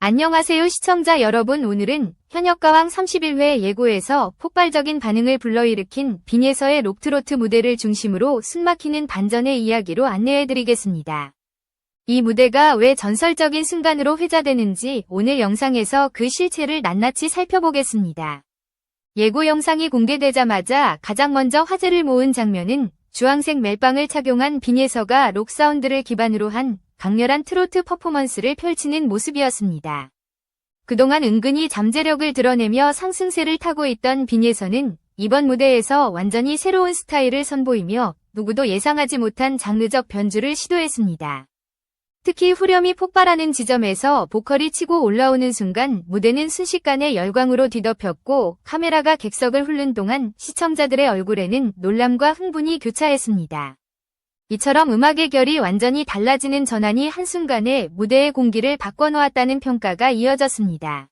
안녕하세요 시청자 여러분, 오늘은 현역가왕 31회 예고에서 폭발적인 반응을 불러일으킨 빈예서의 록트로트 무대를 중심으로 숨막히는 반전의 이야기로 안내해드리겠습니다. 이 무대가 왜 전설적인 순간으로 회자되는지 오늘 영상에서 그 실체를 낱낱이 살펴보겠습니다. 예고 영상이 공개되자마자 가장 먼저 화제를 모은 장면은 주황색 멜빵을 착용한 빈예서가 록 사운드를 기반으로 한 강렬한 트로트 퍼포먼스를 펼치는 모습이었습니다. 그동안 은근히 잠재력을 드러내며 상승세를 타고 있던 빈예서는 이번 무대에서 완전히 새로운 스타일을 선보이며 누구도 예상하지 못한 장르적 변주를 시도했습니다. 특히 후렴이 폭발하는 지점에서 보컬이 치고 올라오는 순간 무대는 순식간에 열광으로 뒤덮였고, 카메라가 객석을 훑는 동안 시청자들의 얼굴에는 놀람과 흥분이 교차했습니다. 이처럼 음악의 결이 완전히 달라지는 전환이 한순간에 무대의 공기를 바꿔놓았다는 평가가 이어졌습니다.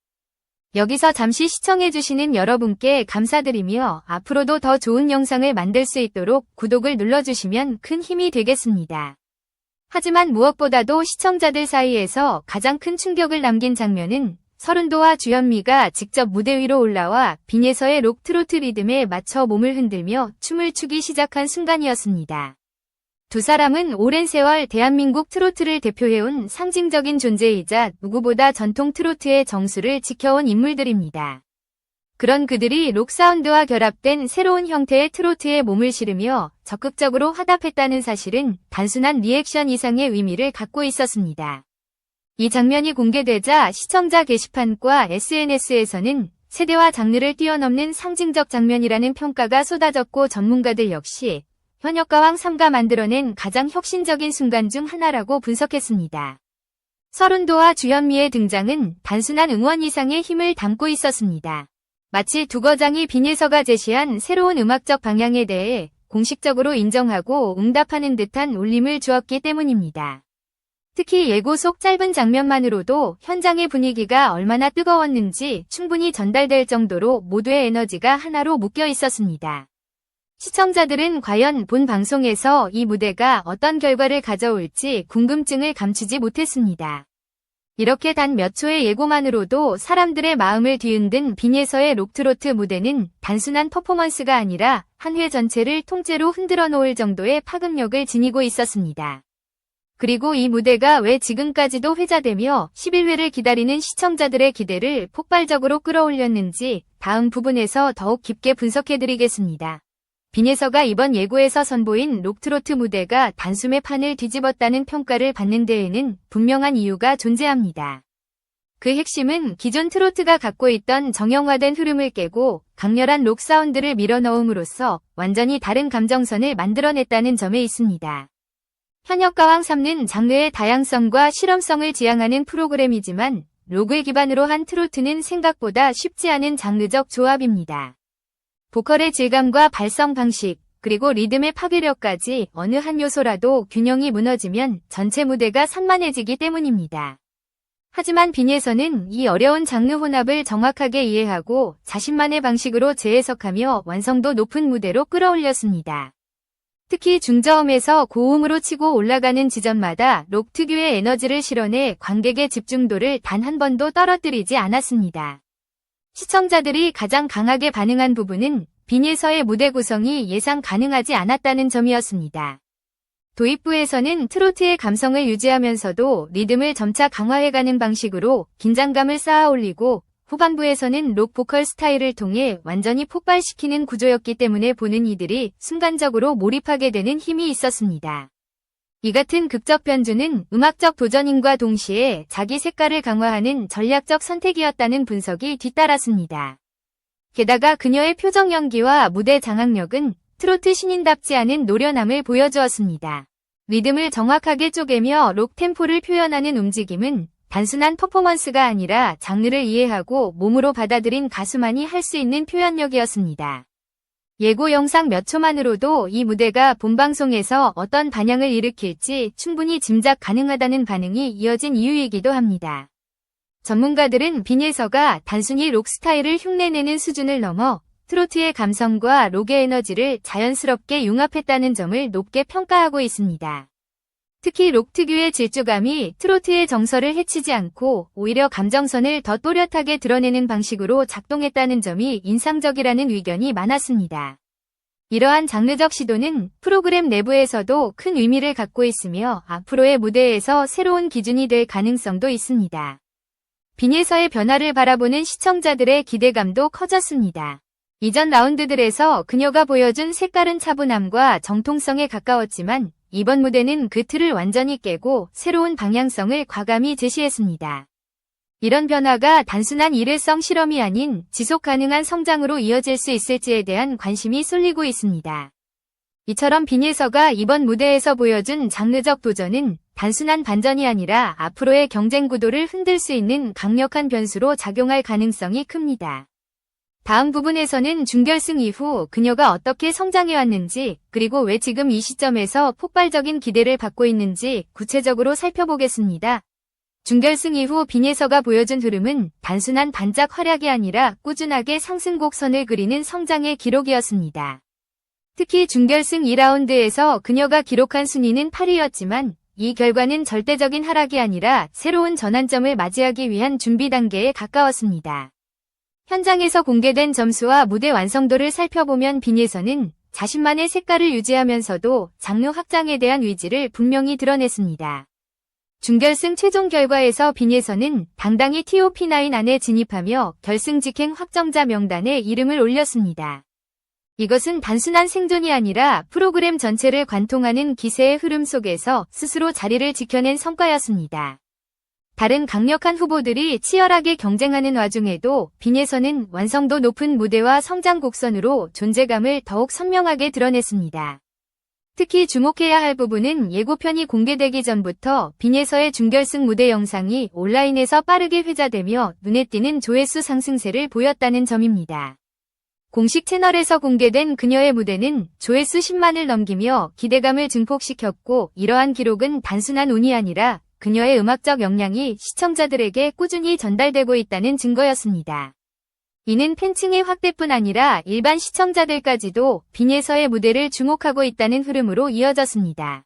여기서 잠시 시청해주시는 여러분께 감사드리며 앞으로도 더 좋은 영상을 만들 수 있도록 구독을 눌러주시면 큰 힘이 되겠습니다. 하지만 무엇보다도 시청자들 사이에서 가장 큰 충격을 남긴 장면은 서른도와 주현미가 직접 무대 위로 올라와 빈예서의 록 트로트 리듬에 맞춰 몸을 흔들며 춤을 추기 시작한 순간이었습니다. 두 사람은 오랜 세월 대한민국 트로트를 대표해온 상징적인 존재이자 누구보다 전통 트로트의 정수를 지켜온 인물들입니다. 그런 그들이 록 사운드와 결합된 새로운 형태의 트로트에 몸을 실으며 적극적으로 화답했다는 사실은 단순한 리액션 이상의 의미를 갖고 있었습니다. 이 장면이 공개되자 시청자 게시판과 SNS에서는 세대와 장르를 뛰어넘는 상징적 장면이라는 평가가 쏟아졌고, 전문가들 역시 현역가왕 3가 만들어낸 가장 혁신적인 순간 중 하나라고 분석했습니다. 서른도와 주현미의 등장은 단순한 응원 이상의 힘을 담고 있었습니다. 마치 두 거장이 빈예서가 제시한 새로운 음악적 방향에 대해 공식적으로 인정하고 응답하는 듯한 울림을 주었기 때문입니다. 특히 예고 속 짧은 장면만으로도 현장의 분위기가 얼마나 뜨거웠는지 충분히 전달될 정도로 모두의 에너지가 하나로 묶여 있었습니다. 시청자들은 과연 본 방송에서 이 무대가 어떤 결과를 가져올지 궁금증을 감추지 못했습니다. 이렇게 단 몇 초의 예고만으로도 사람들의 마음을 뒤흔든 빈예서의 록트로트 무대는 단순한 퍼포먼스가 아니라 한 회 전체를 통째로 흔들어 놓을 정도의 파급력을 지니고 있었습니다. 그리고 이 무대가 왜 지금까지도 회자되며 11회를 기다리는 시청자들의 기대를 폭발적으로 끌어올렸는지 다음 부분에서 더욱 깊게 분석해드리겠습니다. 빈예서가 이번 예고에서 선보인 록트로트 무대가 단숨에 판을 뒤집었다는 평가를 받는 데에는 분명한 이유가 존재합니다. 그 핵심은 기존 트로트가 갖고 있던 정형화된 흐름을 깨고 강렬한 록 사운드를 밀어넣음으로써 완전히 다른 감정선을 만들어냈다는 점에 있습니다. 현역가왕 3는 장르의 다양성과 실험성을 지향하는 프로그램이지만 록을 기반으로 한 트로트는 생각보다 쉽지 않은 장르적 조합입니다. 보컬의 질감과 발성 방식, 그리고 리듬의 파괴력까지 어느 한 요소라도 균형이 무너지면 전체 무대가 산만해지기 때문입니다. 하지만 빈예서는 이 어려운 장르 혼합을 정확하게 이해하고 자신만의 방식으로 재해석하며 완성도 높은 무대로 끌어올렸습니다. 특히 중저음에서 고음으로 치고 올라가는 지점마다 록 특유의 에너지를 실어내 관객의 집중도를 단 한 번도 떨어뜨리지 않았습니다. 시청자들이 가장 강하게 반응한 부분은 빈예서의 무대 구성이 예상 가능하지 않았다는 점이었습니다. 도입부에서는 트로트의 감성을 유지하면서도 리듬을 점차 강화해가는 방식으로 긴장감을 쌓아 올리고, 후반부에서는 록 보컬 스타일을 통해 완전히 폭발시키는 구조였기 때문에 보는 이들이 순간적으로 몰입하게 되는 힘이 있었습니다. 이 같은 극적 변주는 음악적 도전임과 동시에 자기 색깔을 강화하는 전략적 선택이었다는 분석이 뒤따랐습니다. 게다가 그녀의 표정 연기와 무대 장악력은 트로트 신인답지 않은 노련함을 보여주었습니다. 리듬을 정확하게 쪼개며 록 템포를 표현하는 움직임은 단순한 퍼포먼스가 아니라 장르를 이해하고 몸으로 받아들인 가수만이 할 수 있는 표현력이었습니다. 예고 영상 몇 초만으로도 이 무대가 본방송에서 어떤 반향을 일으킬지 충분히 짐작 가능하다는 반응이 이어진 이유이기도 합니다. 전문가들은 빈예서가 단순히 록 스타일을 흉내내는 수준을 넘어 트로트의 감성과 록의 에너지를 자연스럽게 융합했다는 점을 높게 평가하고 있습니다. 특히 록 특유의 질주감이 트로트의 정서를 해치지 않고 오히려 감정선을 더 또렷하게 드러내는 방식으로 작동했다는 점이 인상적이라는 의견이 많았습니다. 이러한 장르적 시도는 프로그램 내부에서도 큰 의미를 갖고 있으며 앞으로의 무대에서 새로운 기준이 될 가능성도 있습니다. 빈에서의 변화를 바라보는 시청자들의 기대감도 커졌습니다. 이전 라운드들에서 그녀가 보여준 색다른 차분함과 정통성에 가까웠지만 이번 무대는 그 틀을 완전히 깨고 새로운 방향성을 과감히 제시했습니다. 이런 변화가 단순한 일회성 실험이 아닌 지속 가능한 성장으로 이어질 수 있을지에 대한 관심이 쏠리고 있습니다. 이처럼 빈예서가 이번 무대에서 보여준 장르적 도전은 단순한 반전이 아니라 앞으로의 경쟁 구도를 흔들 수 있는 강력한 변수로 작용할 가능성이 큽니다. 다음 부분에서는 준결승 이후 그녀가 어떻게 성장해왔는지, 그리고 왜 지금 이 시점에서 폭발적인 기대를 받고 있는지 구체적으로 살펴보겠습니다. 준결승 이후 빈예서가 보여준 흐름은 단순한 반짝 활약이 아니라 꾸준하게 상승 곡선을 그리는 성장의 기록이었습니다. 특히 준결승 2라운드에서 그녀가 기록한 순위는 8위였지만 이 결과는 절대적인 하락이 아니라 새로운 전환점을 맞이하기 위한 준비 단계에 가까웠습니다. 현장에서 공개된 점수와 무대 완성도를 살펴보면 빈예서는 자신만의 색깔을 유지하면서도 장르 확장에 대한 의지를 분명히 드러냈습니다. 준결승 최종 결과에서 빈예서는 당당히 TOP9 안에 진입하며 결승 직행 확정자 명단에 이름을 올렸습니다. 이것은 단순한 생존이 아니라 프로그램 전체를 관통하는 기세의 흐름 속에서 스스로 자리를 지켜낸 성과였습니다. 다른 강력한 후보들이 치열하게 경쟁하는 와중에도 빈예서는 완성도 높은 무대와 성장 곡선으로 존재감을 더욱 선명하게 드러냈습니다. 특히 주목해야 할 부분은 예고편이 공개되기 전부터 빈예서의 준결승 무대 영상이 온라인에서 빠르게 회자되며 눈에 띄는 조회수 상승세를 보였다는 점입니다. 공식 채널에서 공개된 그녀의 무대는 조회수 10만을 넘기며 기대감을 증폭시켰고, 이러한 기록은 단순한 운이 아니라 그녀의 음악적 역량이 시청자들에게 꾸준히 전달되고 있다는 증거였습니다. 이는 팬층의 확대뿐 아니라 일반 시청자들까지도 빈예서의 무대를 주목하고 있다는 흐름으로 이어졌습니다.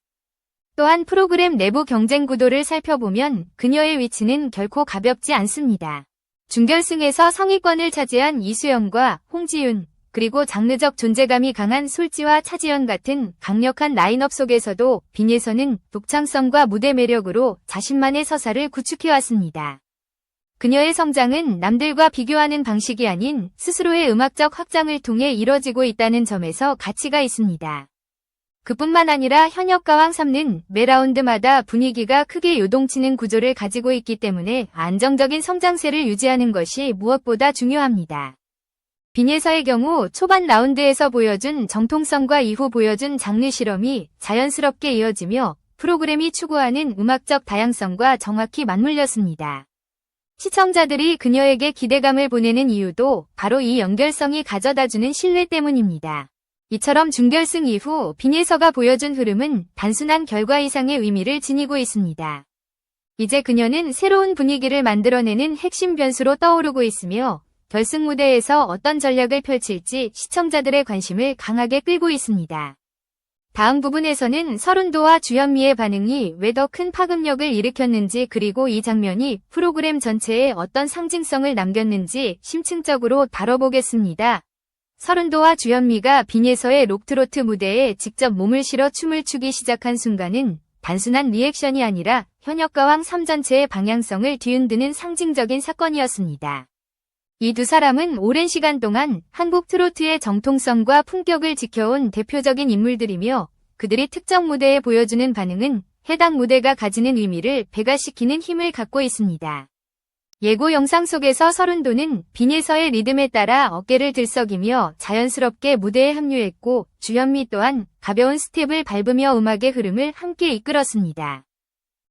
또한 프로그램 내부 경쟁 구도를 살펴보면 그녀의 위치는 결코 가볍지 않습니다. 준결승에서 상위권을 차지한 이수연과 홍지윤, 그리고 장르적 존재감이 강한 솔지와 차지연 같은 강력한 라인업 속에서도 빈예서는 독창성과 무대 매력으로 자신만의 서사를 구축해왔습니다. 그녀의 성장은 남들과 비교하는 방식이 아닌 스스로의 음악적 확장을 통해 이뤄지고 있다는 점에서 가치가 있습니다. 그뿐만 아니라 현역가왕 3는 매 라운드마다 분위기가 크게 요동치는 구조를 가지고 있기 때문에 안정적인 성장세를 유지하는 것이 무엇보다 중요합니다. 빈예서의 경우 초반 라운드에서 보여준 정통성과 이후 보여준 장르 실험이 자연스럽게 이어지며 프로그램이 추구하는 음악적 다양성과 정확히 맞물렸습니다. 시청자들이 그녀에게 기대감을 보내는 이유도 바로 이 연결성이 가져다주는 신뢰 때문입니다. 이처럼 준결승 이후 빈예서가 보여준 흐름은 단순한 결과 이상의 의미를 지니고 있습니다. 이제 그녀는 새로운 분위기를 만들어내는 핵심 변수로 떠오르고 있으며 결승 무대에서 어떤 전략을 펼칠지 시청자들의 관심을 강하게 끌고 있습니다. 다음 부분에서는 서른도와 주현미의 반응이 왜 더 큰 파급력을 일으켰는지, 그리고 이 장면이 프로그램 전체에 어떤 상징성을 남겼는지 심층적으로 다뤄보겠습니다. 서른도와 주현미가 빈예서의 록트로트 무대에 직접 몸을 실어 춤을 추기 시작한 순간은 단순한 리액션이 아니라 현역가왕 3 전체의 방향성을 뒤흔드는 상징적인 사건이었습니다. 이 두 사람은 오랜 시간 동안 한국 트로트의 정통성과 품격을 지켜온 대표적인 인물들이며 그들이 특정 무대에 보여주는 반응은 해당 무대가 가지는 의미를 배가시키는 힘을 갖고 있습니다. 예고 영상 속에서 서른도는 빈예서의 리듬에 따라 어깨를 들썩이며 자연스럽게 무대에 합류했고, 주현미 또한 가벼운 스텝을 밟으며 음악의 흐름을 함께 이끌었습니다.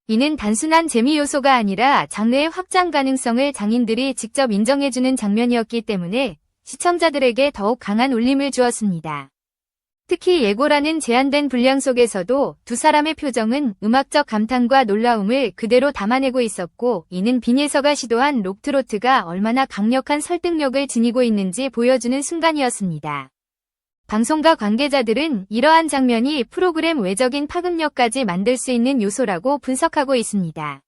이는 단순한 재미 요소가 아니라 장르의 확장 가능성을 장인들이 직접 인정해주는 장면이었기 때문에 시청자들에게 더욱 강한 울림을 주었습니다. 특히 예고라는 제한된 분량 속에서도 두 사람의 표정은 음악적 감탄과 놀라움을 그대로 담아내고 있었고, 이는 빈예서가 시도한 록트로트가 얼마나 강력한 설득력을 지니고 있는지 보여주는 순간이었습니다. 방송가 관계자들은 이러한 장면이 프로그램 외적인 파급력까지 만들 수 있는 요소라고 분석하고 있습니다.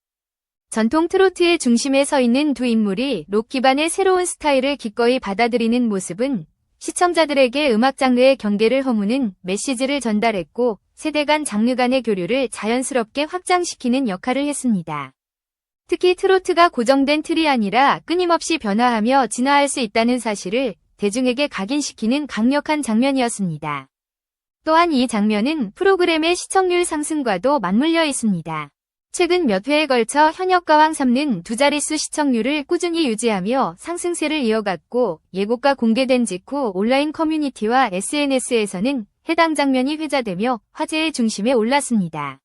전통 트로트의 중심에 서 있는 두 인물이 록 기반의 새로운 스타일을 기꺼이 받아들이는 모습은 시청자들에게 음악 장르의 경계를 허무는 메시지를 전달했고 세대 간 장르 간의 교류를 자연스럽게 확장시키는 역할을 했습니다. 특히 트로트가 고정된 틀이 아니라 끊임없이 변화하며 진화할 수 있다는 사실을 대중에게 각인시키는 강력한 장면이었습니다. 또한 이 장면은 프로그램의 시청률 상승과도 맞물려 있습니다. 최근 몇 회에 걸쳐 현역가왕 3는 두 자릿수 시청률을 꾸준히 유지하며 상승세를 이어갔고 예고가 공개된 직후 온라인 커뮤니티와 SNS에서는 해당 장면이 회자되며 화제의 중심에 올랐습니다.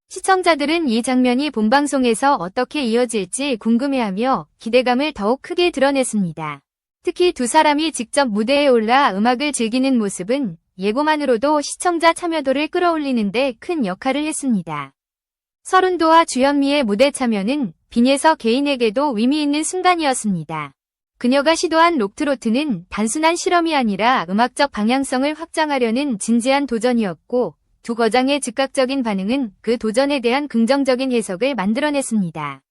시청자들은 이 장면이 본방송에서 어떻게 이어질지 궁금해하며 기대감을 더욱 크게 드러냈습니다. 특히 두 사람이 직접 무대에 올라 음악을 즐기는 모습은 예고만으로도 시청자 참여도를 끌어올리는 데 큰 역할을 했습니다. 설운도와 주현미의 무대 참여는 빈예서 개인에게도 의미 있는 순간이었습니다. 그녀가 시도한 록트로트는 단순한 실험이 아니라 음악적 방향성을 확장하려는 진지한 도전이었고 두 거장의 즉각적인 반응은 그 도전에 대한 긍정적인 해석을 만들어냈습니다.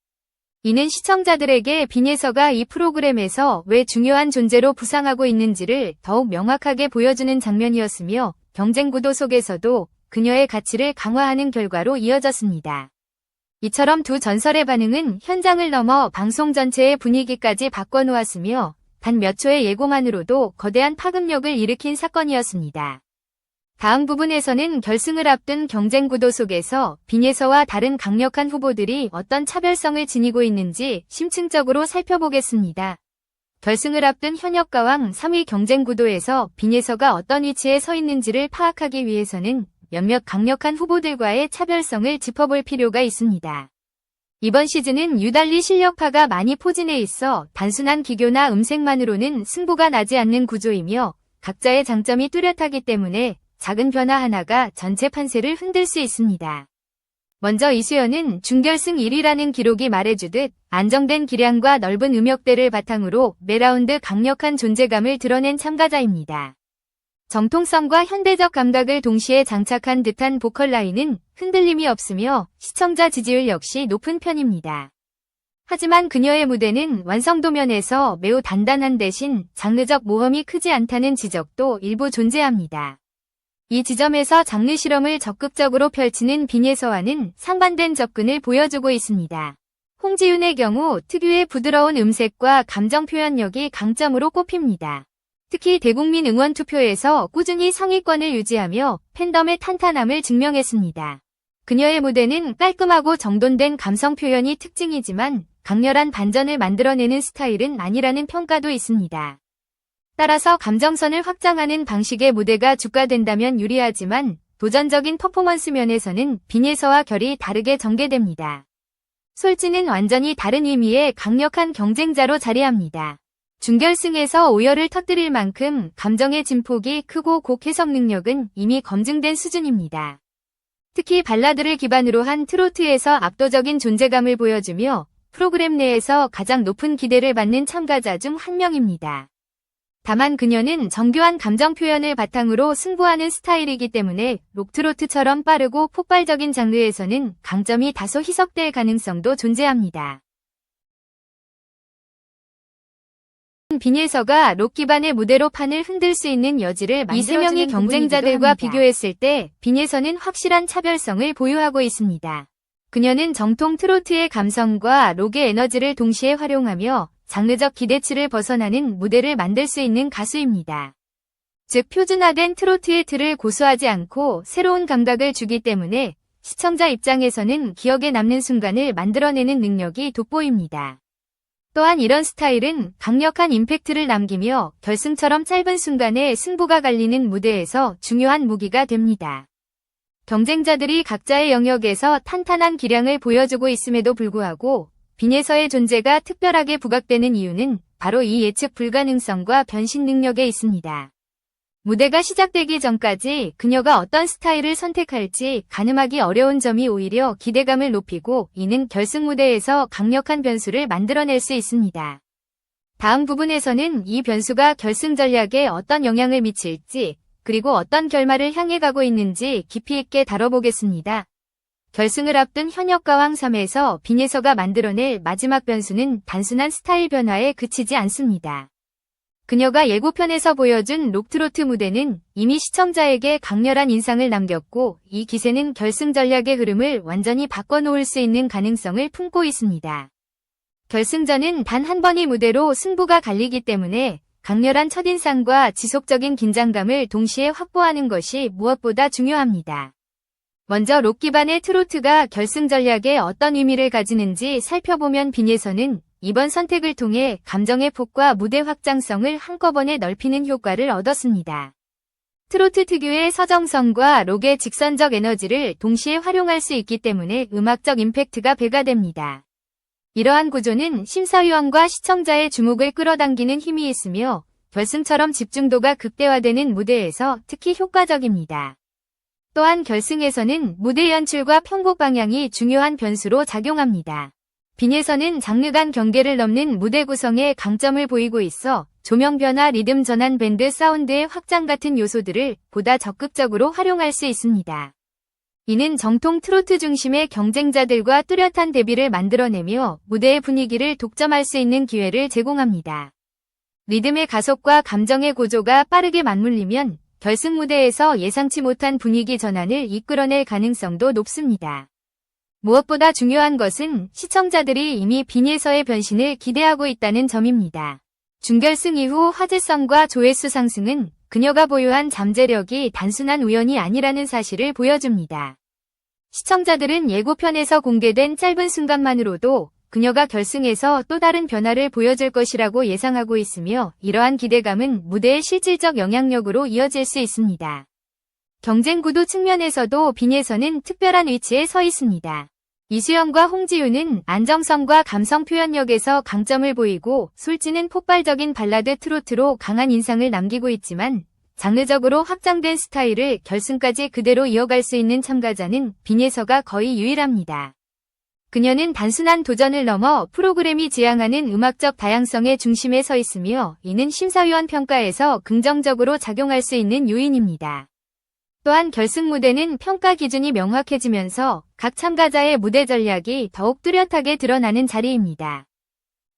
이는 시청자들에게 빈예서가 이 프로그램에서 왜 중요한 존재로 부상하고 있는지를 더욱 명확하게 보여주는 장면이었으며 경쟁 구도 속에서도 그녀의 가치를 강화하는 결과로 이어졌습니다. 이처럼 두 전설의 반응은 현장을 넘어 방송 전체의 분위기까지 바꿔놓았으며 단 몇 초의 예고만으로도 거대한 파급력을 일으킨 사건이었습니다. 다음 부분에서는 결승을 앞둔 경쟁 구도 속에서 빈예서와 다른 강력한 후보들이 어떤 차별성을 지니고 있는지 심층적으로 살펴보겠습니다. 결승을 앞둔 현역가왕 3위 경쟁 구도에서 빈예서가 어떤 위치에 서 있는지를 파악하기 위해서는 몇몇 강력한 후보들과의 차별성을 짚어볼 필요가 있습니다. 이번 시즌은 유달리 실력파가 많이 포진해 있어 단순한 기교나 음색만으로는 승부가 나지 않는 구조이며 각자의 장점이 뚜렷하기 때문에 작은 변화 하나가 전체 판세를 흔들 수 있습니다. 먼저 이수연은 준결승 1위라는 기록이 말해주듯 안정된 기량과 넓은 음역대를 바탕으로 매 라운드 강력한 존재감을 드러낸 참가자입니다. 정통성과 현대적 감각을 동시에 장착한 듯한 보컬 라인은 흔들림이 없으며 시청자 지지율 역시 높은 편입니다. 하지만 그녀의 무대는 완성도 면에서 매우 단단한 대신 장르적 모험이 크지 않다는 지적도 일부 존재합니다. 이 지점에서 장르 실험을 적극적으로 펼치는 빈예서와는 상반된 접근을 보여주고 있습니다. 홍지윤의 경우 특유의 부드러운 음색과 감정 표현력이 강점으로 꼽힙니다. 특히 대국민 응원 투표에서 꾸준히 상위권을 유지하며 팬덤의 탄탄함을 증명했습니다. 그녀의 무대는 깔끔하고 정돈된 감성 표현이 특징이지만 강렬한 반전을 만들어내는 스타일은 아니라는 평가도 있습니다. 따라서 감정선을 확장하는 방식의 무대가 주가된다면 유리하지만 도전적인 퍼포먼스 면에서는 빈예서와 결이 다르게 전개됩니다. 솔지는 완전히 다른 의미의 강력한 경쟁자로 자리합니다. 준결승에서 오열을 터뜨릴 만큼 감정의 진폭이 크고 곡 해석 능력은 이미 검증된 수준입니다. 특히 발라드를 기반으로 한 트로트에서 압도적인 존재감을 보여주며 프로그램 내에서 가장 높은 기대를 받는 참가자 중 한 명입니다. 다만 그녀는 정교한 감정 표현을 바탕으로 승부하는 스타일이기 때문에 록트로트처럼 빠르고 폭발적인 장르에서는 강점이 다소 희석될 가능성도 존재합니다. 빈예서가 록 기반의 무대로 판을 흔들 수 있는 여지를 이 세 명의 경쟁자들과 비교했을 때 빈예서는 확실한 차별성을 보유하고 있습니다. 그녀는 정통 트로트의 감성과 록의 에너지를 동시에 활용하며 장르적 기대치를 벗어나는 무대를 만들 수 있는 가수입니다. 즉 표준화된 트로트의 틀을 고수하지 않고 새로운 감각을 주기 때문에 시청자 입장에서는 기억에 남는 순간을 만들어내는 능력이 돋보입니다. 또한 이런 스타일은 강력한 임팩트를 남기며 결승처럼 짧은 순간에 승부가 갈리는 무대에서 중요한 무기가 됩니다. 경쟁자들이 각자의 영역에서 탄탄한 기량을 보여주고 있음에도 불구하고 빈예서의 존재가 특별하게 부각되는 이유는 바로 이 예측 불가능성과 변신 능력에 있습니다. 무대가 시작되기 전까지 그녀가 어떤 스타일을 선택할지 가늠하기 어려운 점이 오히려 기대감을 높이고 이는 결승 무대에서 강력한 변수를 만들어낼 수 있습니다. 다음 부분에서는 이 변수가 결승 전략에 어떤 영향을 미칠지, 그리고 어떤 결말을 향해 가고 있는지 깊이 있게 다뤄보겠습니다. 결승을 앞둔 현역가왕 3에서 빈예서가 만들어낼 마지막 변수는 단순한 스타일 변화에 그치지 않습니다. 그녀가 예고편에서 보여준 록트로트 무대는 이미 시청자에게 강렬한 인상을 남겼고 이 기세는 결승 전략의 흐름을 완전히 바꿔놓을 수 있는 가능성을 품고 있습니다. 결승전은 단 한 번의 무대로 승부가 갈리기 때문에 강렬한 첫인상과 지속적인 긴장감을 동시에 확보하는 것이 무엇보다 중요합니다. 먼저 록 기반의 트로트가 결승 전략에 어떤 의미를 가지는지 살펴보면 빈예서는 이번 선택을 통해 감정의 폭과 무대 확장성을 한꺼번에 넓히는 효과를 얻었습니다. 트로트 특유의 서정성과 록의 직선적 에너지를 동시에 활용할 수 있기 때문에 음악적 임팩트가 배가 됩니다. 이러한 구조는 심사위원과 시청자의 주목을 끌어당기는 힘이 있으며 결승처럼 집중도가 극대화되는 무대에서 특히 효과적입니다. 또한 결승에서는 무대 연출과 편곡 방향이 중요한 변수로 작용합니다. 빈예서는 장르 간 경계를 넘는 무대 구성에 강점을 보이고 있어 조명 변화, 리듬 전환, 밴드 사운드의 확장 같은 요소들을 보다 적극적으로 활용할 수 있습니다. 이는 정통 트로트 중심의 경쟁자들과 뚜렷한 대비를 만들어내며 무대의 분위기를 독점할 수 있는 기회를 제공합니다. 리듬의 가속과 감정의 고조가 빠르게 맞물리면 결승 무대에서 예상치 못한 분위기 전환을 이끌어낼 가능성도 높습니다. 무엇보다 중요한 것은 시청자들이 이미 빈예서의 변신을 기대하고 있다는 점입니다. 준결승 이후 화제성과 조회수 상승은 그녀가 보유한 잠재력이 단순한 우연이 아니라는 사실을 보여줍니다. 시청자들은 예고편에서 공개된 짧은 순간만으로도 그녀가 결승에서 또 다른 변화를 보여줄 것이라고 예상하고 있으며 이러한 기대감은 무대의 실질적 영향력으로 이어질 수 있습니다. 경쟁 구도 측면에서도 빈예서는 특별한 위치에 서 있습니다. 이수영과 홍지윤은 안정성과 감성 표현력에서 강점을 보이고 솔지는 폭발적인 발라드 트로트로 강한 인상을 남기고 있지만 장르적으로 확장된 스타일을 결승까지 그대로 이어갈 수 있는 참가자는 빈예서가 거의 유일합니다. 그녀는 단순한 도전을 넘어 프로그램이 지향하는 음악적 다양성의 중심에 서 있으며 이는 심사위원 평가에서 긍정적으로 작용할 수 있는 요인입니다. 또한 결승 무대는 평가 기준이 명확해지면서 각 참가자의 무대 전략이 더욱 뚜렷하게 드러나는 자리입니다.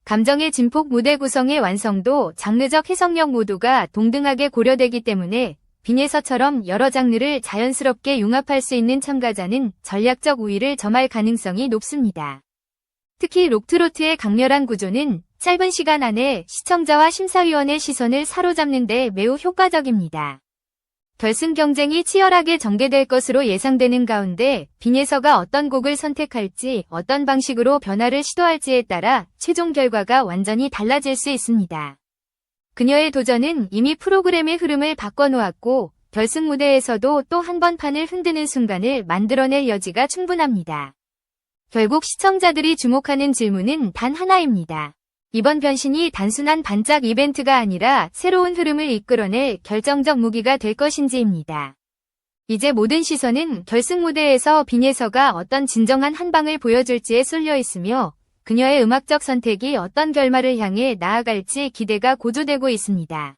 감정의 진폭, 무대 구성의 완성도, 장르적 해석력 모두가 동등하게 고려되기 때문에 빈예서처럼 여러 장르를 자연스럽게 융합할 수 있는 참가자는 전략적 우위를 점할 가능성이 높습니다. 특히 록트로트의 강렬한 구조는 짧은 시간 안에 시청자와 심사위원의 시선을 사로잡는 데 매우 효과적입니다. 결승 경쟁이 치열하게 전개될 것으로 예상되는 가운데 빈예서가 어떤 곡을 선택할지, 어떤 방식으로 변화를 시도할지에 따라 최종 결과가 완전히 달라질 수 있습니다. 그녀의 도전은 이미 프로그램의 흐름을 바꿔놓았고 결승 무대에서도 또 한 번 판을 흔드는 순간을 만들어낼 여지가 충분합니다. 결국 시청자들이 주목하는 질문은 단 하나입니다. 이번 변신이 단순한 반짝 이벤트가 아니라 새로운 흐름을 이끌어낼 결정적 무기가 될 것인지입니다. 이제 모든 시선은 결승 무대에서 빈예서가 어떤 진정한 한방을 보여줄지에 쏠려 있으며 그녀의 음악적 선택이 어떤 결말을 향해 나아갈지 기대가 고조되고 있습니다.